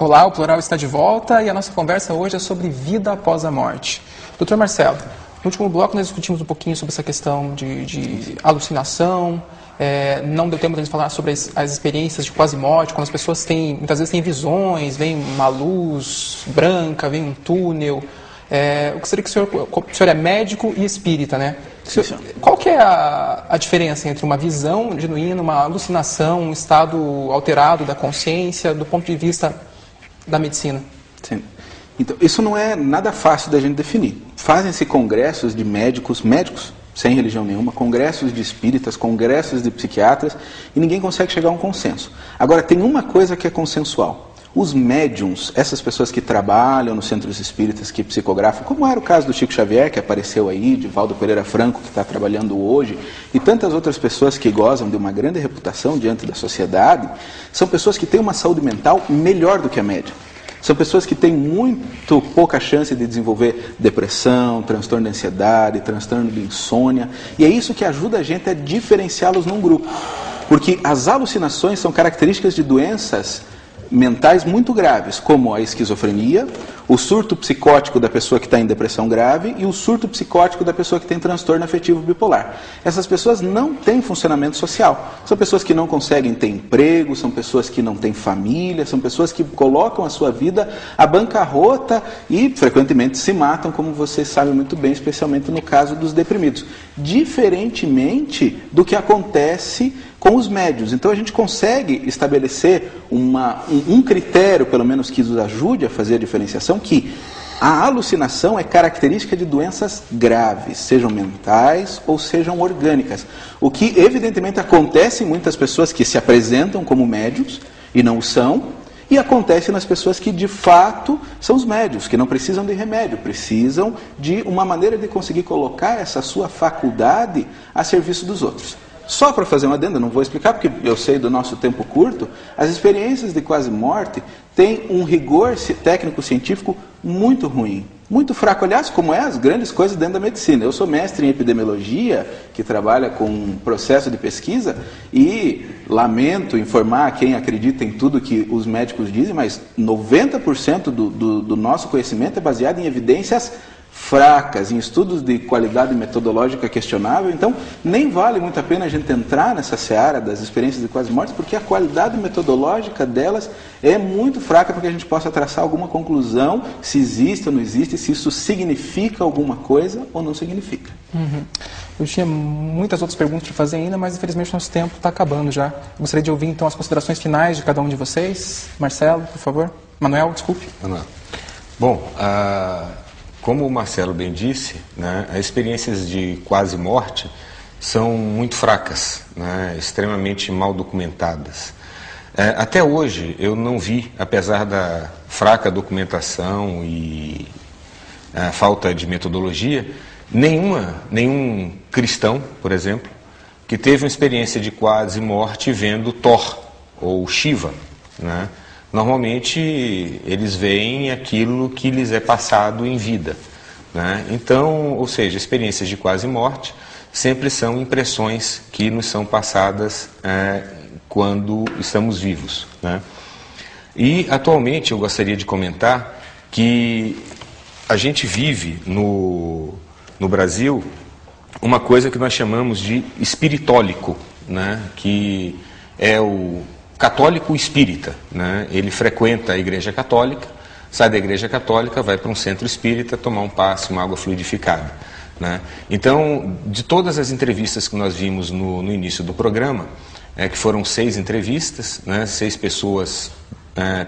Olá, o Plural está de volta e a nossa conversa hoje é sobre vida após a morte. Doutor Marcelo, no último bloco nós discutimos um pouquinho sobre essa questão de alucinação, não deu tempo de a gente falar sobre as experiências de quase morte, quando as pessoas muitas vezes têm visões, vem uma luz branca, vem um túnel. Eu gostaria que o senhor é médico e espírita, né? Qual que é a diferença entre uma visão genuína, uma alucinação, um estado alterado da consciência, do ponto de vista da medicina? Sim. Então, isso não é nada fácil da gente definir. Fazem-se congressos de médicos sem religião nenhuma, congressos de espíritas, congressos de psiquiatras, e ninguém consegue chegar a um consenso. Agora, tem uma coisa que é consensual. Os médiums, essas pessoas que trabalham nos centros espíritas, que psicografam, como era o caso do Chico Xavier, que apareceu aí, de Valdo Pereira Franco, que está trabalhando hoje, e tantas outras pessoas que gozam de uma grande reputação diante da sociedade, são pessoas que têm uma saúde mental melhor do que a média. São pessoas que têm muito pouca chance de desenvolver depressão, transtorno de ansiedade, transtorno de insônia, e é isso que ajuda a gente a diferenciá-los num grupo. Porque as alucinações são características de doenças mentais muito graves, como a esquizofrenia, o surto psicótico da pessoa que está em depressão grave e o surto psicótico da pessoa que tem transtorno afetivo bipolar. Essas pessoas não têm funcionamento social. São pessoas que não conseguem ter emprego, são pessoas que não têm família, são pessoas que colocam a sua vida à bancarrota e frequentemente se matam, como vocês sabem muito bem, especialmente no caso dos deprimidos. Diferentemente do que acontece com os médios. Então a gente consegue estabelecer um critério, pelo menos, que nos ajude a fazer a diferenciação, que a alucinação é característica de doenças graves, sejam mentais ou sejam orgânicas. O que evidentemente acontece em muitas pessoas que se apresentam como médios e não o são, e acontece nas pessoas que de fato são os médios, que não precisam de remédio, precisam de uma maneira de conseguir colocar essa sua faculdade a serviço dos outros. Só para fazer uma adenda, não vou explicar porque eu sei do nosso tempo curto, as experiências de quase morte têm um rigor técnico-científico muito ruim, muito fraco. Aliás, como as grandes coisas dentro da medicina. Eu sou mestre em epidemiologia, que trabalha com processo de pesquisa, e lamento informar quem acredita em tudo que os médicos dizem, mas 90% do nosso conhecimento é baseado em evidências fracas, em estudos de qualidade metodológica questionável. Então nem vale muito a pena a gente entrar nessa seara das experiências de quase mortes, porque a qualidade metodológica delas é muito fraca para que a gente possa traçar alguma conclusão, se existe ou não existe, se isso significa alguma coisa ou não significa. Eu tinha muitas outras perguntas para fazer ainda, mas infelizmente nosso tempo está acabando já. Eu gostaria de ouvir então as considerações finais de cada um de vocês. Marcelo, por favor. Manuel, desculpe. Manuel. Bom, como o Marcelo bem disse, né, as experiências de quase morte são muito fracas, né, extremamente mal documentadas. Até hoje eu não vi, apesar da fraca documentação e falta de metodologia, nenhum cristão, por exemplo, que teve uma experiência de quase morte vendo Thor ou Shiva, né? Normalmente eles veem aquilo que lhes é passado em vida, né? Então, ou seja, experiências de quase morte sempre são impressões que nos são passadas quando estamos vivos, né? E atualmente eu gostaria de comentar que a gente vive no Brasil uma coisa que nós chamamos de espiritólico, né? Que é o católico espírita, né? Ele frequenta a igreja católica, sai da igreja católica, vai para um centro espírita tomar um passe, uma água fluidificada, né? Então, de todas as entrevistas que nós vimos no início do programa, que foram 6 entrevistas, né? 6 pessoas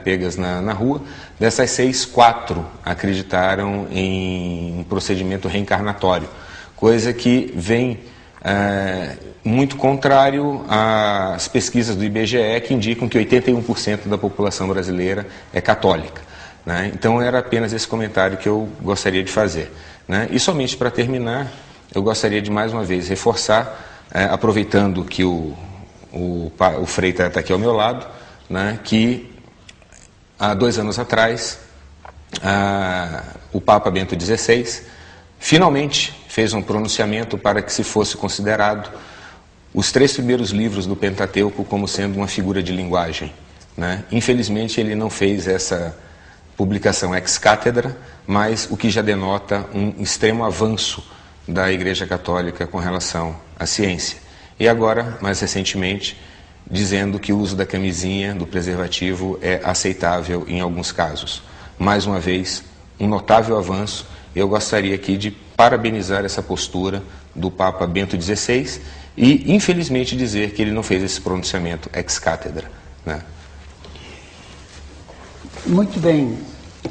pegas na rua, dessas 6, 4 acreditaram em um procedimento reencarnatório, coisa que vem muito contrário às pesquisas do IBGE, que indicam que 81% da população brasileira é católica, né? Então era apenas esse comentário que eu gostaria de fazer, né? E somente para terminar, eu gostaria de mais uma vez reforçar, aproveitando que o Frei está aqui ao meu lado, né, que há 2 anos atrás o Papa Bento XVI finalmente fez um pronunciamento para que se fosse considerado os 3 primeiros livros do Pentateuco como sendo uma figura de linguagem, né? Infelizmente, ele não fez essa publicação ex cátedra, mas o que já denota um extremo avanço da Igreja Católica com relação à ciência. E agora, mais recentemente, dizendo que o uso da camisinha, do preservativo, é aceitável em alguns casos. Mais uma vez, um notável avanço. Eu gostaria aqui de parabenizar essa postura do Papa Bento XVI e, infelizmente, dizer que ele não fez esse pronunciamento ex cátedra, né? Muito bem,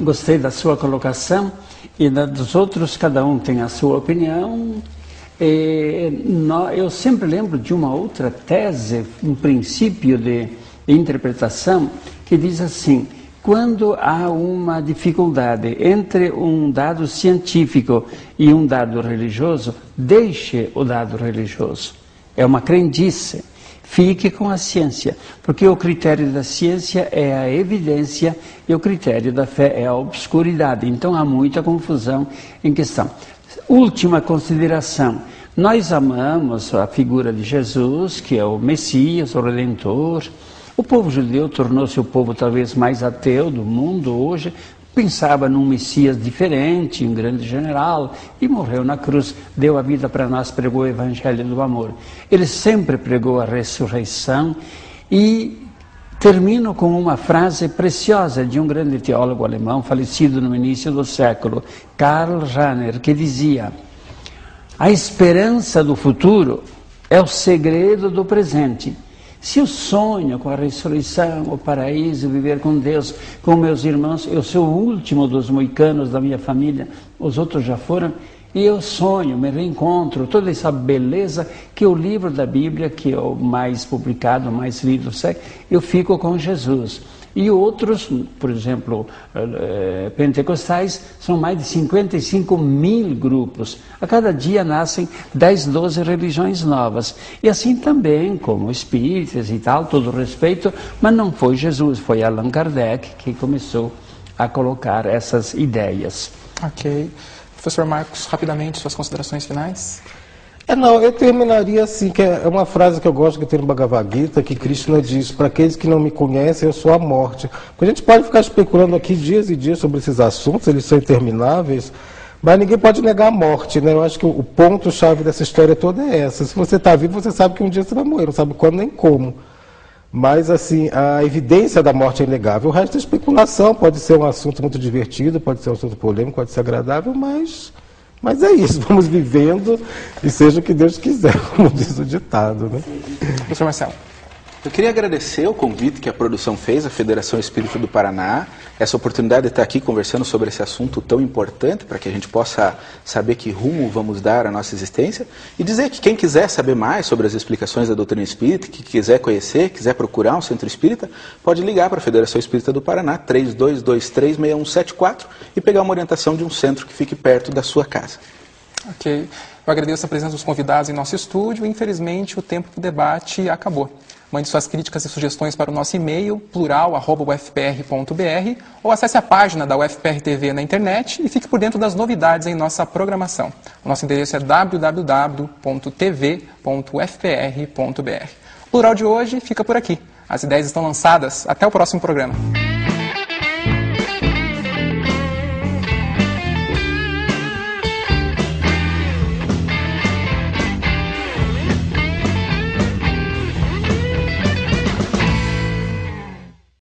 gostei da sua colocação e dos outros, cada um tem a sua opinião. Eu sempre lembro de uma outra tese, um princípio de interpretação, que diz assim: quando há uma dificuldade entre um dado científico e um dado religioso, deixe o dado religioso. É uma crendice. Fique com a ciência, porque o critério da ciência é a evidência e o critério da fé é a obscuridade. Então há muita confusão em questão. Última consideração. Nós amamos a figura de Jesus, que é o Messias, o Redentor. O povo judeu tornou-se o povo talvez mais ateu do mundo hoje, pensava num Messias diferente, um grande general, e morreu na cruz, deu a vida para nós, pregou o Evangelho do amor. Ele sempre pregou a ressurreição e termino com uma frase preciosa de um grande teólogo alemão, falecido no início do século, Karl Rahner, que dizia: a esperança do futuro é o segredo do presente. Se eu sonho com a ressurreição, o paraíso, viver com Deus, com meus irmãos, eu sou o último dos moicanos da minha família, os outros já foram, e eu sonho, me reencontro, toda essa beleza que o livro da Bíblia, que é o mais publicado, o mais lido, eu fico com Jesus. E outros, por exemplo, pentecostais, são mais de 55 mil grupos. A cada dia nascem 10, 12 religiões novas. E assim também, como espíritas e tal, todo respeito, mas não foi Jesus, foi Allan Kardec que começou a colocar essas ideias. Ok. Professor Marcos, rapidamente, suas considerações finais? Não, eu terminaria assim, que é uma frase que eu gosto que tem no Bhagavad Gita, que Krishna diz: para aqueles que não me conhecem, eu sou a morte. Porque a gente pode ficar especulando aqui dias e dias sobre esses assuntos, eles são intermináveis, mas ninguém pode negar a morte, né? Eu acho que o ponto-chave dessa história toda é essa. Se você está vivo, você sabe que um dia você vai morrer, não sabe quando nem como. Mas, assim, a evidência da morte é inegável. O resto é especulação, pode ser um assunto muito divertido, pode ser um assunto polêmico, pode ser agradável, mas é isso, vamos vivendo e seja o que Deus quiser, como diz o ditado, né? Professor Marcelo. Eu queria agradecer o convite que a produção fez, a Federação Espírita do Paraná, essa oportunidade de estar aqui conversando sobre esse assunto tão importante para que a gente possa saber que rumo vamos dar à nossa existência e dizer que quem quiser saber mais sobre as explicações da doutrina espírita, que quiser conhecer, quiser procurar um centro espírita, pode ligar para a Federação Espírita do Paraná, 32236174 e pegar uma orientação de um centro que fique perto da sua casa. Ok. Eu agradeço a presença dos convidados em nosso estúdio. Infelizmente, o tempo do debate acabou. Mande suas críticas e sugestões para o nosso e-mail, plural@ufpr.br, ou acesse a página da UFPR TV na internet e fique por dentro das novidades em nossa programação. O nosso endereço é www.tv.ufpr.br. O Plural de hoje fica por aqui. As ideias estão lançadas. Até o próximo programa.